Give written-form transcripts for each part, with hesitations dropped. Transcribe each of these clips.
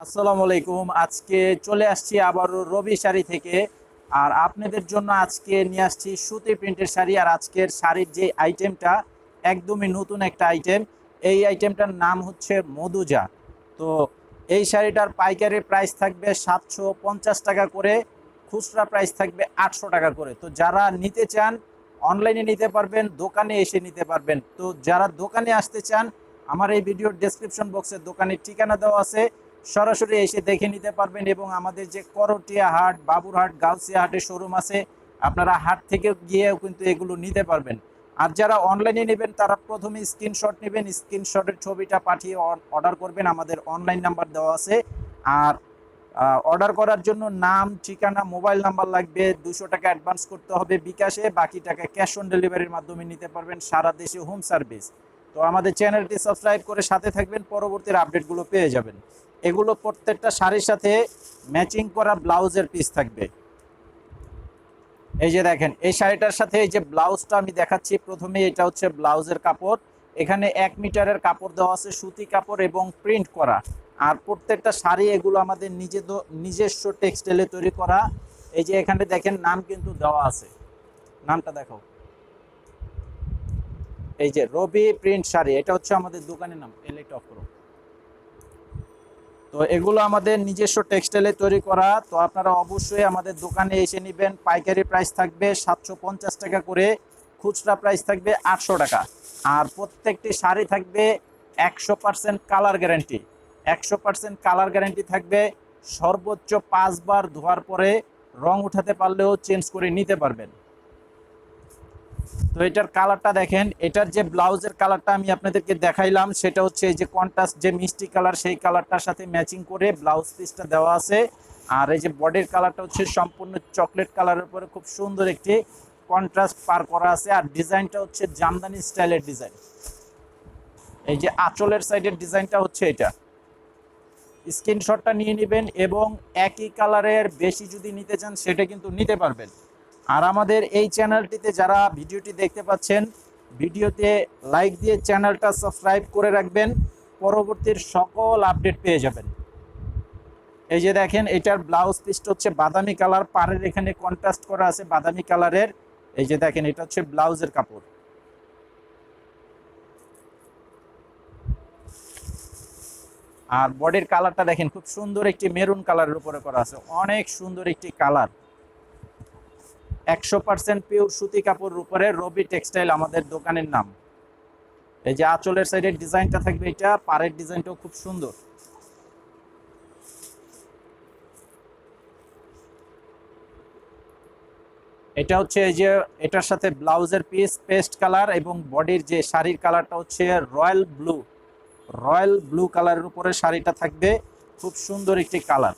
আসসালামু আলাইকুম। আজকে চলে আসছি আবারও রবি শাড়ি থেকে। আর আপনাদের জন্য আজকে নিয়ে আসছি সুতি প্রিন্টের শাড়ি। আর আজকের শাড়ির যে আইটেমটা একদমই নতুন একটা আইটেম। এই আইটেমটার নাম হচ্ছে মধুজা। তো এই শাড়িটার পাইকারি প্রাইস থাকবে 750 টাকা করে, খুচরা প্রাইস থাকবে 800 টাকা করে। তো যারা নিতে চান অনলাইনে নিতে পারবেন, দোকানে এসে নিতে পারবেন। তো যারা দোকানে আসতে চান, আমার এই ভিডিওর ডেসক্রিপশন বক্সে দোকানের ঠিকানা দেওয়া আছে, সরাসরি এসে দেখে নিতে পারবেন। এবং আমাদের যে করটিয়া হাট, বাবুরহাট, গাউসিয়া হাটের শোরুম আছে, আপনারা হাট থেকে গিয়েও কিন্তু এগুলো নিতে পারবেন। আর যারা অনলাইনে নেবেন তারা প্রথমে স্ক্রিনশট নেবেন, স্ক্রিনশটের ছবিটা পাঠিয়ে অর্ডার করবেন। আমাদের অনলাইন নাম্বার দেওয়া আছে। আর অর্ডার করার জন্য নাম, ঠিকানা, মোবাইল নাম্বার লাগবে। 200 টাকা অ্যাডভান্স করতে হবে বিকাশে, বাকি টাকা ক্যাশ অন ডেলিভারির মাধ্যমে নিতে পারবেন, সারা দেশে হোম সার্ভিস। তো আমাদের চ্যানেলটি সাবস্ক্রাইব করে সাথে থাকবেন, পরবর্তীর আপডেটগুলো পেয়ে যাবেন। এগুলো প্রত্যেকটা শাড়ির সাথে ম্যাচিং করা ব্লাউজের পিস থাকবে। এই যে দেখেন, এই শাড়িটার সাথে এই যে ব্লাউজটা আমি দেখাচ্ছি, প্রথমে এটা হচ্ছে ব্লাউজের কাপড়। এখানে 1 মিটারের কাপড় দেওয়া আছে, সুতি কাপড় এবং প্রিন্ট করা। আর প্রত্যেকটা শাড়ি এগুলো আমাদের নিজস্ব টেক্সটাইলে তৈরি করা। এই যে এখানে দেখেন নাম কিন্তু দেওয়া আছে, নামটা দেখো। এই যে রবি প্রিন্ট শাড়ি, এটা হচ্ছে আমাদের দোকানের নাম, এলাইট অফ করো। তো এগুলো আমাদের নিজস্ব টেক্সটাইলে তৈরি করা। তো আপনারা অবশ্যই আমাদের দোকানে এসে নেবেন। পাইকারি প্রাইস থাকবে 750 টাকা করে, খুচরা প্রাইস থাকবে 800 টাকা। আর প্রত্যেকটি শাড়ি থাকবে 100% কালার গ্যারান্টি। 100% কালার গ্যারান্টি থাকবে। সর্বোচ্চ 5 বার ধোয়ার পরে রং উঠাতে পারলেও চেঞ্জ করে নিতে পারবেন। তো এটার কালারটা দেখেন, এটার যে ব্লাউজের কালারটা আমি আপনাদেরকে দেখাইলাম সেটা হচ্ছে এই যে কন্ট্রাস্ট যে মিষ্টি কালার, সেই কালারটার সাথে ম্যাচিং করে ব্লাউজ পিসটা দেওয়া আছে। আর এই যে বডির কালারটা হচ্ছে সম্পূর্ণ চকলেট কালারের উপরে খুব সুন্দর একটি কন্ট্রাস্ট পার করা আছে। আর ডিজাইনটা হচ্ছে জামদানি স্টাইলের ডিজাইন। এই যে আঁচলের সাইডের ডিজাইনটা হচ্ছে এটা। স্ক্রিনশটটা নিয়ে নেবেন, এবং একই কালারের বেশি যদি নিতে চান সেটা কিন্তু নিতে পারবেন। আর আমাদের এই চ্যানেলটিতে যারা ভিডিওটি দেখতে পাচ্ছেন, ভিডিওতে লাইক দিয়ে চ্যানেলটা সাবস্ক্রাইব করে রাখবেন, পরবর্তীর সকল আপডেট পেয়ে যাবেন। এই যে দেখেন, এটার ব্লাউজ পিসটা হচ্ছে বাদামি কালার, পাড়ের এখানে কন্ট্রাস্ট করা আছে বাদামি কালারের। এই যে দেখেন, এটা হচ্ছে ব্লাউজের কাপড়। আর বডির কালারটা দেখেন, খুব সুন্দর একটি মেরুন কালারের উপরে করা আছে, অনেক সুন্দর একটি কালার। 100% পিওর সুতি কাপড়ের উপরে রবি টেক্সটাইল আমাদের দোকানের নাম। এই যে আঁচলের সাইডের ডিজাইনটা থাকবে, এটা পাড়ের ডিজাইনটাও খুব সুন্দর। এটা হচ্ছে এই যে এটার সাথে ব্লাউজের পিস পেস্ট কালার, এবং বডির যে শাড়ির কালারটা হচ্ছে রয়্যাল ব্লু। রয়্যাল ব্লু কালারের উপরে শাড়িটা থাকবে, খুব সুন্দর একটি কালার।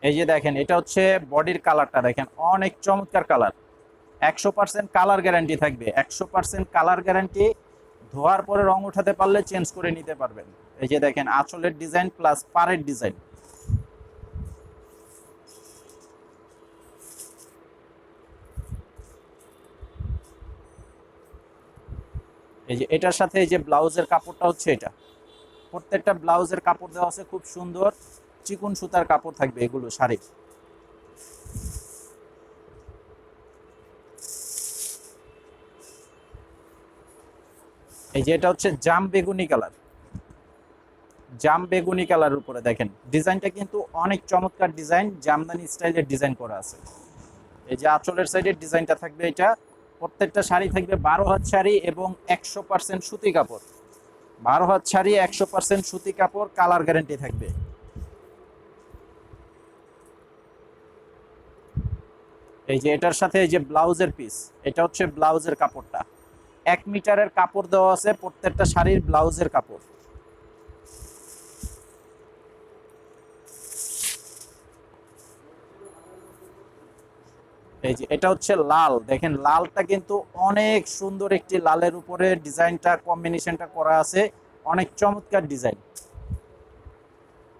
এই যে দেখেন, এটা হচ্ছে বডির কালারটা দেখেন, অনেক চমৎকার কালার। 100% কালার গ্যারান্টি থাকবে, 100% কালার গ্যারান্টি। ধোয়ার পরে রং উঠাতে পারলে চেঞ্জ করে নিতে পারবেন। এই যে দেখেন, আঁচলের ডিজাইন প্লাস পাড়ের ডিজাইন। এই যে এটার সাথে এই যে ব্লাউজের কাপড়টা হচ্ছে এটা। প্রত্যেকটা ব্লাউজের কাপড় দেওয়া আছে খুব সুন্দর, চিকন সুতার কাপড় থাকবে এগুলো শাড়ি। এই যে এটা হচ্ছে জাম বেগুনি কালার। জাম বেগুনি কালারের উপরে দেখেন ডিজাইনটা কিন্তু অনেক চমৎকার ডিজাইন, জামদানি স্টাইলের ডিজাইন করা আছে। এই যে আঁচলের সাইডের ডিজাইনটা থাকবে এটা। প্রত্যেকটা শাড়ি থাকবে 12 হাত শাড়ি এবং 100% সুতি কাপড়। 12 হাত শাড়ি, 100% সুতি কাপড়, কালার গ্যারান্টি থাকবে। এই যে এটার সাথে এই যে ব্লাউজের পিস, এটা হচ্ছে ব্লাউজের কাপড়টা। 1 মিটারের কাপড় দেওয়া আছে প্রত্যেকটা শাড়ির ব্লাউজের কাপড়। এই যে এটা হচ্ছে লাল, দেখেন লালটা কিন্তু অনেক সুন্দর একটি লালের উপরে ডিজাইনটা কম্বিনেশনটা করা আছে, অনেক চমৎকার ডিজাইন।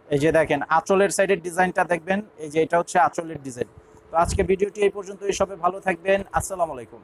এই যে দেখেন আঁচলের সাইডের ডিজাইনটা দেখবেন, এই যে এটা হচ্ছে আঁচলের ডিজাইন। তো আজকে ভিডিওটি এই পর্যন্তই, সবাই ভালো থাকবেন, আসসালামু আলাইকুম।